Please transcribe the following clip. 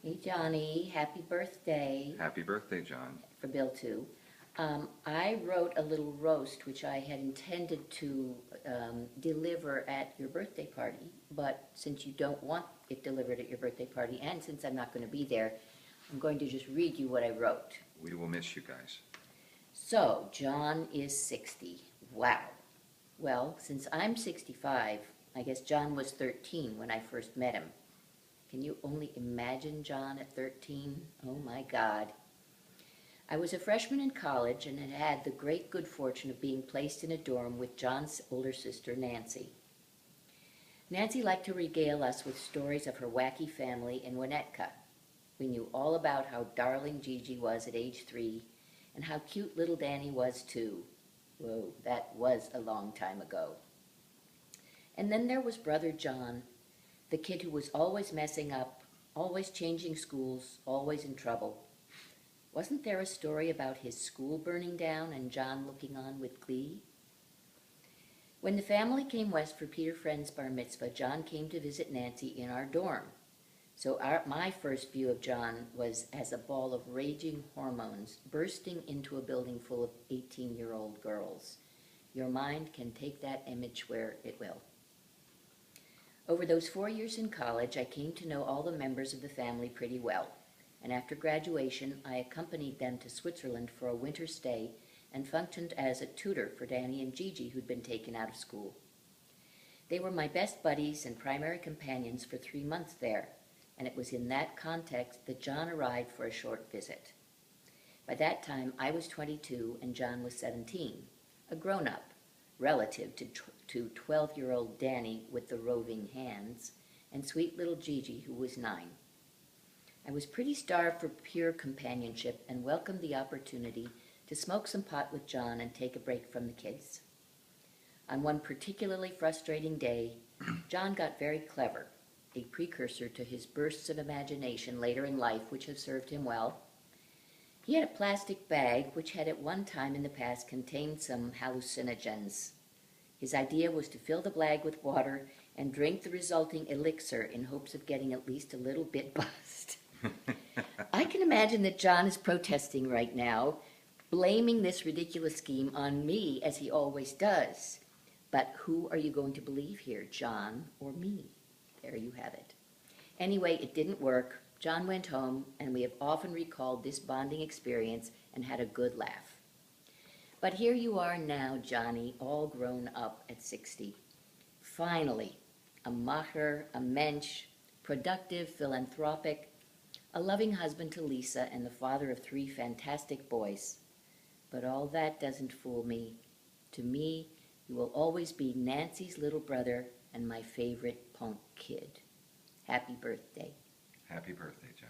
Hey Johnny, happy birthday Happy birthday, John. for Bill too. I wrote a little roast which I had intended to deliver at your birthday party, but since you don't want it delivered at your birthday party, and since I'm not going to be there, I'm going to just read you what I wrote. We will miss you guys. So, John is 60. Wow. Well, since I'm 65, I guess John was 13 when I first met him. Can you only imagine John at 13? Oh my God. I was a freshman in college and had had the great good fortune of being placed in a dorm with John's older sister, Nancy. Nancy liked to regale us with stories of her wacky family in Winnetka. We knew all about how darling Gigi was at age 3 and how cute little Danny was too. Whoa, that was a long time ago. And then there was brother John, the kid who was always messing up, always changing schools, always in trouble. Wasn't there a story about his school burning down and John looking on with glee? When the family came west for Peter Friend's bar mitzvah, John came to visit Nancy in our dorm. So my first view of John was as a ball of raging hormones bursting into a building full of 18-year-old girls. Your mind can take that image where it will. Over those 4 years in college, I came to know all the members of the family pretty well, and after graduation, I accompanied them to Switzerland for a winter stay and functioned as a tutor for Danny and Gigi, who'd been taken out of school. They were my best buddies and primary companions for 3 months there, and it was in that context that John arrived for a short visit. By that time, I was 22 and John was 17, a grown-up, relative to 12-year-old Danny with the roving hands, and sweet little Gigi, who was 9. I was pretty starved for pure companionship and welcomed the opportunity to smoke some pot with John and take a break from the kids. On one particularly frustrating day, John got very clever, a precursor to his bursts of imagination later in life which have served him well. He had a plastic bag which had at one time in the past contained some hallucinogens. His idea was to fill the bag with water and drink the resulting elixir in hopes of getting at least a little bit buzzed. I can imagine that John is protesting right now, blaming this ridiculous scheme on me, as he always does. But who are you going to believe here, John or me? There you have it. Anyway, it didn't work. John went home, and we have often recalled this bonding experience and had a good laugh. But here you are now, Johnny, all grown up at 60. Finally, a macher, a mensch, productive, philanthropic, a loving husband to Lisa, and the father of 3 fantastic boys. But all that doesn't fool me. To me, you will always be Nancy's little brother and my favorite punk kid. Happy birthday. Happy birthday, John.